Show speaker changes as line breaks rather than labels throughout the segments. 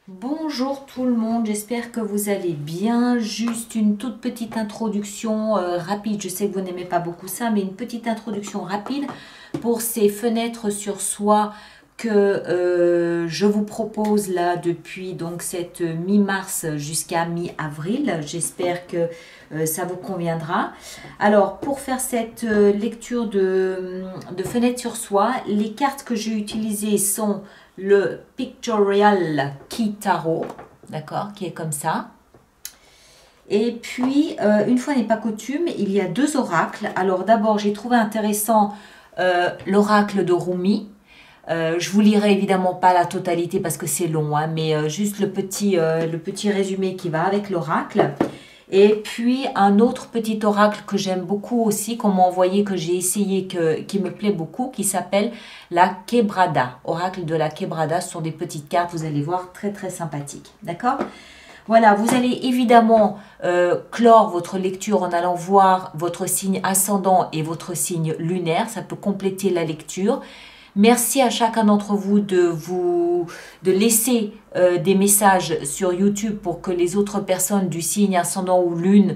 Bonjour tout le monde, j'espère que vous allez bien. Juste une toute petite introduction rapide. Je sais que vous n'aimez pas beaucoup ça, mais une petite introduction rapide pour ces fenêtres sur soie que je vous propose là depuis donc cette mi-mars jusqu'à mi-avril. J'espère que ça vous conviendra. Alors pour faire cette lecture de fenêtres sur soie, les cartes que j'ai utilisées sont le Pictorial Key Tarot, d'accord, qui est comme ça. Et puis, une fois n'est pas coutume, il y a deux oracles. Alors d'abord, j'ai trouvé intéressant l'oracle de Rumi. Je vous lirai évidemment pas la totalité parce que c'est long, hein, mais juste le petit résumé qui va avec l'oracle. Et puis un autre petit oracle que j'aime beaucoup aussi, qu'on m'a envoyé, que j'ai essayé, qui me plaît beaucoup, qui s'appelle la Quebrada. Oracle de la Quebrada, ce sont des petites cartes, vous allez voir, très très sympathiques. D'accord? Voilà, vous allez évidemment clore votre lecture en allant voir votre signe ascendant et votre signe lunaire. Ça peut compléter la lecture. Merci à chacun d'entre vous de laisser des messages sur YouTube pour que les autres personnes du signe ascendant ou lune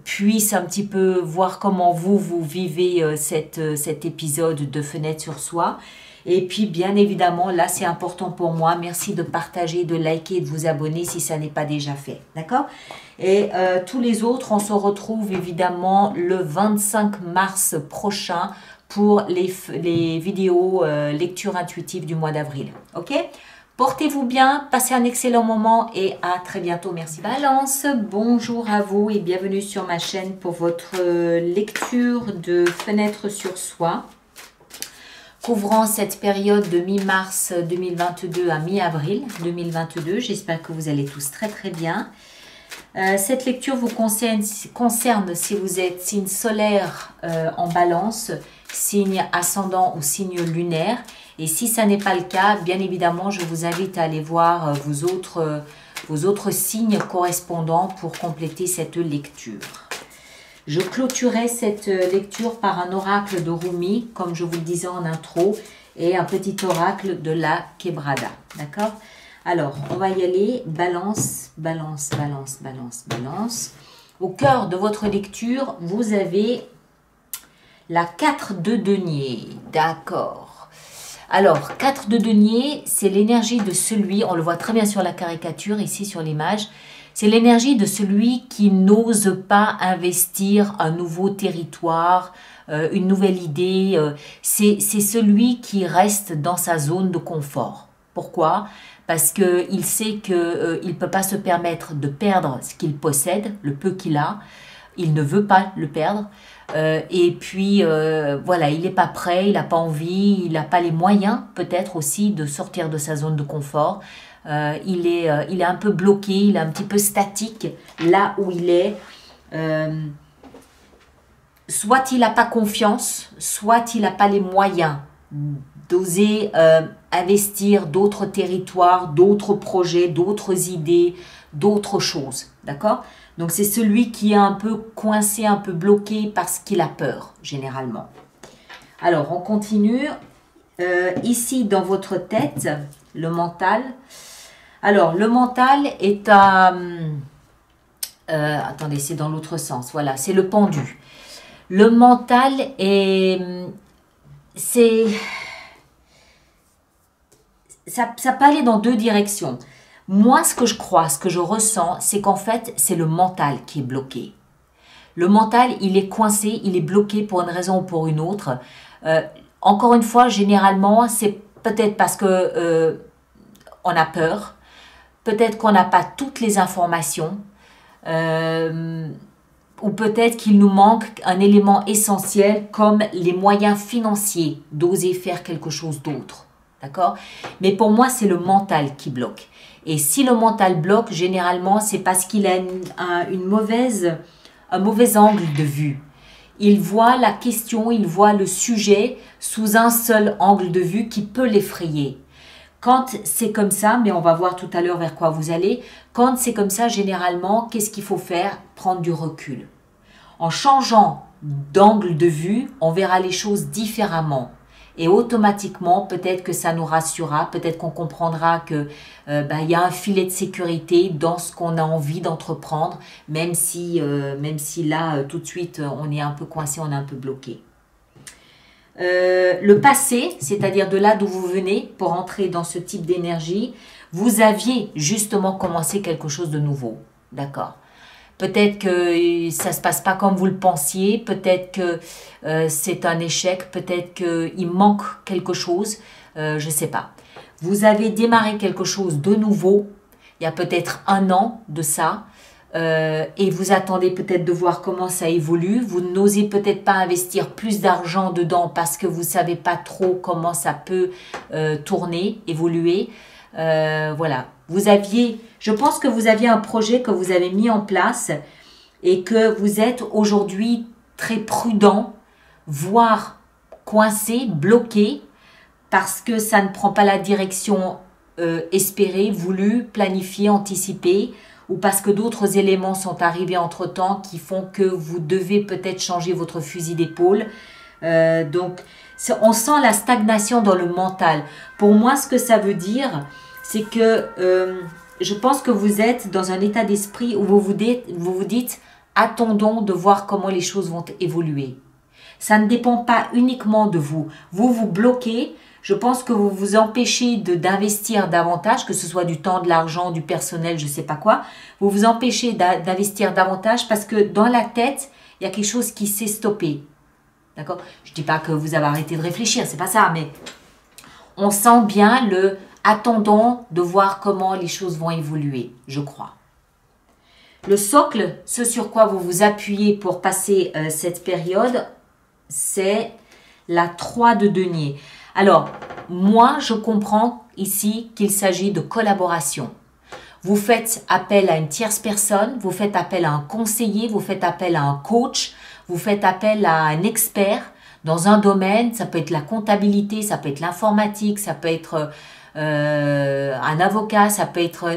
puissent un petit peu voir comment vous vivez cet épisode de Fenêtre sur Soi. Et puis, bien évidemment, là, c'est important pour moi. Merci de partager, de liker, de vous abonner si ça n'est pas déjà fait. D'accord? Et tous les autres, on se retrouve évidemment le 25 mars prochain pour les vidéos lecture intuitive du mois d'avril. Ok? Portez-vous bien, passez un excellent moment et à très bientôt. Merci. Balance, bonjour à vous et bienvenue sur ma chaîne pour votre lecture de Fenêtre sur Soi, couvrant cette période de mi-mars 2022 à mi-avril 2022. J'espère que vous allez tous très très bien. Cette lecture vous concerne si vous êtes signe solaire en balance, signe ascendant ou signe lunaire. Et si ça n'est pas le cas, bien évidemment, je vous invite à aller voir vos autres signes correspondants pour compléter cette lecture. Je clôturerai cette lecture par un oracle de Rumi, comme je vous le disais en intro, et un petit oracle de la Quebrada. D'accord? Alors, on va y aller. Balance, balance, balance, balance, balance. Au cœur de votre lecture, vous avez la 4 de denier. D'accord. Alors, 4 de denier, c'est l'énergie de celui, on le voit très bien sur la caricature, ici sur l'image, c'est l'énergie de celui qui n'ose pas investir un nouveau territoire, une nouvelle idée. C'est celui qui reste dans sa zone de confort. Pourquoi? Parce qu'il sait qu'il ne peut pas se permettre de perdre ce qu'il possède, le peu qu'il a. Il ne veut pas le perdre. Et puis, voilà, il n'est pas prêt, il n'a pas envie, il n'a pas les moyens peut-être aussi de sortir de sa zone de confort. Il est un peu bloqué, il est un petit peu statique là où il est. Soit il n'a pas confiance, soit il n'a pas les moyens d'oser investir d'autres territoires, d'autres projets, d'autres idées, d'autres choses. D'accord? Donc c'est celui qui est un peu coincé, un peu bloqué parce qu'il a peur, généralement. Alors on continue. Ici dans votre tête, le mental. Alors le mental est à... attendez, c'est dans l'autre sens. Voilà, c'est le pendu. Le mental est... Ça peut aller dans deux directions. Moi, ce que je crois, ce que je ressens, c'est qu'en fait, c'est le mental qui est bloqué. Le mental, il est coincé, il est bloqué pour une raison ou pour une autre. Encore une fois, généralement, c'est peut-être parce que on a peur, peut-être qu'on n'a pas toutes les informations, ou peut-être qu'il nous manque un élément essentiel comme les moyens financiers d'oser faire quelque chose d'autre. D'accord? Mais pour moi, c'est le mental qui bloque. Et si le mental bloque, généralement, c'est parce qu'il a un mauvais angle de vue. Il voit la question, il voit le sujet sous un seul angle de vue qui peut l'effrayer. Quand c'est comme ça, mais on va voir tout à l'heure vers quoi vous allez, quand c'est comme ça, généralement, qu'est-ce qu'il faut faire? Prendre du recul. En changeant d'angle de vue, on verra les choses différemment. et automatiquement, peut-être que ça nous rassurera, peut-être qu'on comprendra que il y a un filet de sécurité dans ce qu'on a envie d'entreprendre, même si là, tout de suite, on est un peu coincé, on est un peu bloqué. Le passé, c'est-à-dire de là d'où vous venez, pour entrer dans ce type d'énergie, vous aviez justement commencé quelque chose de nouveau, d'accord? Peut-être que ça ne se passe pas comme vous le pensiez, peut-être que c'est un échec, peut-être qu'il manque quelque chose, je ne sais pas. Vous avez démarré quelque chose de nouveau, il y a peut-être 1 an de ça, et vous attendez peut-être de voir comment ça évolue. Vous n'osez peut-être pas investir plus d'argent dedans parce que vous ne savez pas trop comment ça peut tourner, évoluer. Voilà. Je pense que vous aviez un projet que vous avez mis en place et que vous êtes aujourd'hui très prudent, voire coincé, bloqué, parce que ça ne prend pas la direction espérée, voulue, planifiée, anticipée, ou parce que d'autres éléments sont arrivés entre-temps qui font que vous devez peut-être changer votre fusil d'épaule. Donc, on sent la stagnation dans le mental. Pour moi, ce que ça veut dire, c'est que je pense que vous êtes dans un état d'esprit où vous vous dites attendons de voir comment les choses vont évoluer. Ça ne dépend pas uniquement de vous. Vous vous bloquez. Je pense que vous vous empêchez d'investir davantage, que ce soit du temps, de l'argent, du personnel, je ne sais pas quoi. Vous vous empêchez d'investir davantage parce que dans la tête, il y a quelque chose qui s'est stoppé. D'accord? Je ne dis pas que vous avez arrêté de réfléchir, c'est pas ça, mais on sent bien le attendons de voir comment les choses vont évoluer, je crois. Le socle, ce sur quoi vous vous appuyez pour passer cette période, c'est la 3 de denier. Alors, moi, je comprends ici qu'il s'agit de collaboration. Vous faites appel à une tierce personne, vous faites appel à un conseiller, vous faites appel à un coach, vous faites appel à un expert dans un domaine. Ça peut être la comptabilité, ça peut être l'informatique, ça peut être un avocat, ça peut être...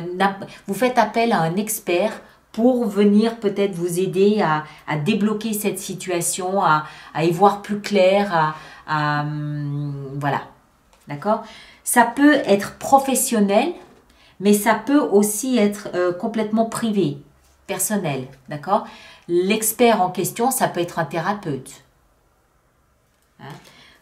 Vous faites appel à un expert pour venir peut-être vous aider à débloquer cette situation, à y voir plus clair, voilà, d'accord? Ça peut être professionnel, mais ça peut aussi être complètement privé, personnel, d'accord? L'expert en question, ça peut être un thérapeute. Hein?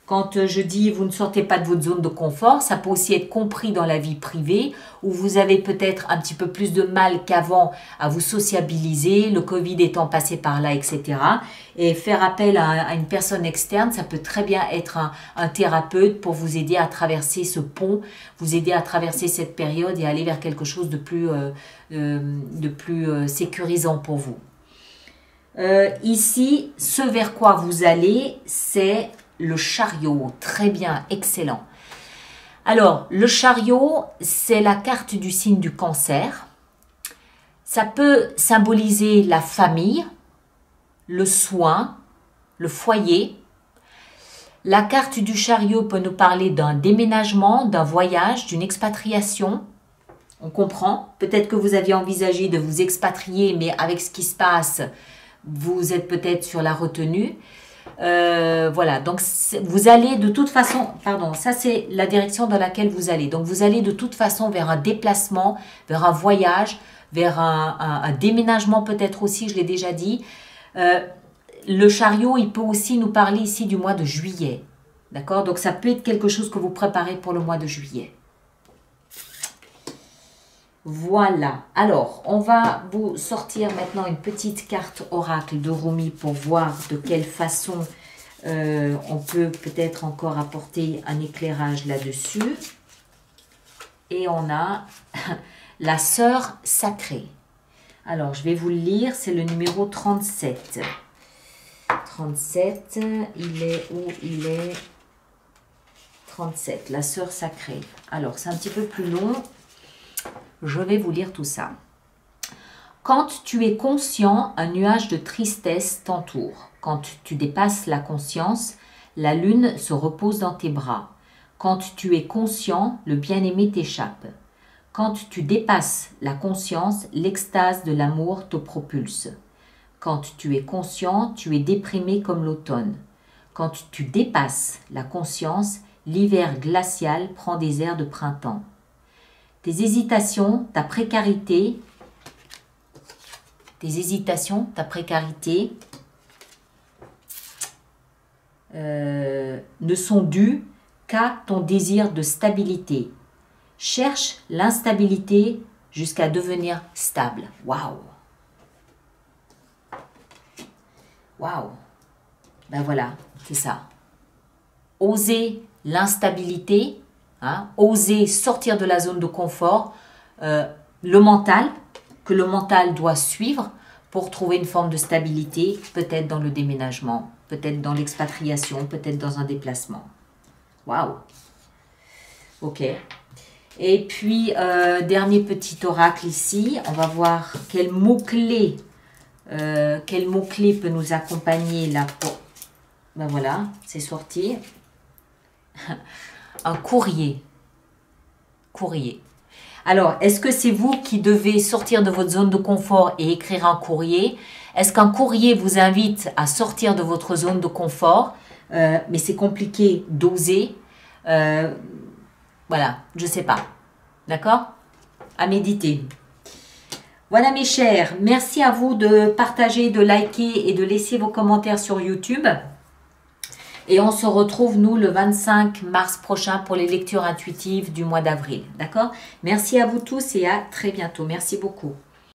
Quand je dis vous ne sortez pas de votre zone de confort, ça peut aussi être compris dans la vie privée où vous avez peut-être un petit peu plus de mal qu'avant à vous sociabiliser, le Covid étant passé par là, etc. Et faire appel à une personne externe, ça peut très bien être un thérapeute pour vous aider à traverser ce pont, vous aider à traverser cette période et aller vers quelque chose de plus sécurisant pour vous. Ici, ce vers quoi vous allez, c'est le chariot. Très bien, excellent. Alors, le chariot, c'est la carte du signe du Cancer. Ça peut symboliser la famille, le soin, le foyer. La carte du chariot peut nous parler d'un déménagement, d'un voyage, d'une expatriation. On comprend. Peut-être que vous aviez envisagé de vous expatrier, mais avec ce qui se passe, vous êtes peut-être sur la retenue. Voilà, donc vous allez de toute façon, pardon, ça c'est la direction dans laquelle vous allez. Donc vous allez de toute façon vers un déplacement, vers un voyage, vers un déménagement peut-être aussi, je l'ai déjà dit. Le chariot, il peut aussi nous parler ici du mois de juillet. D'accord? Donc ça peut être quelque chose que vous préparez pour le mois de juillet. Voilà, alors on va vous sortir maintenant une petite carte oracle de Rumi pour voir de quelle façon on peut peut-être encore apporter un éclairage là-dessus. Et on a la sœur sacrée. Alors je vais vous le lire, c'est le numéro 37. 37, il est où? Il est 37, la sœur sacrée. Alors c'est un petit peu plus long. Je vais vous lire tout ça. Quand tu es conscient, un nuage de tristesse t'entoure. Quand tu dépasses la conscience, la lune se repose dans tes bras. Quand tu es conscient, le bien-aimé t'échappe. Quand tu dépasses la conscience, l'extase de l'amour te propulse. Quand tu es conscient, tu es déprimé comme l'automne. Quand tu dépasses la conscience, l'hiver glacial prend des airs de printemps. Tes hésitations, ta précarité, ne sont dues qu'à ton désir de stabilité. Cherche l'instabilité jusqu'à devenir stable. Waouh! Waouh! Ben voilà, c'est ça. Oser l'instabilité, hein, oser sortir de la zone de confort, le mental, que le mental doit suivre pour trouver une forme de stabilité, peut-être dans le déménagement, peut-être dans l'expatriation, peut-être dans un déplacement. Waouh! Ok. Et puis, dernier petit oracle ici, on va voir quel mot-clé peut nous accompagner là pour... Ben voilà, c'est sorti. Un courrier. Courrier. Alors, est-ce que c'est vous qui devez sortir de votre zone de confort et écrire un courrier? Est-ce qu'un courrier vous invite à sortir de votre zone de confort? Mais c'est compliqué d'oser. Voilà, je ne sais pas. D'accord? À méditer. Voilà mes chers, merci à vous de partager, de liker et de laisser vos commentaires sur YouTube. Et on se retrouve, nous, le 25 mars prochain pour les lectures intuitives du mois d'avril. D'accord? Merci à vous tous et à très bientôt. Merci beaucoup.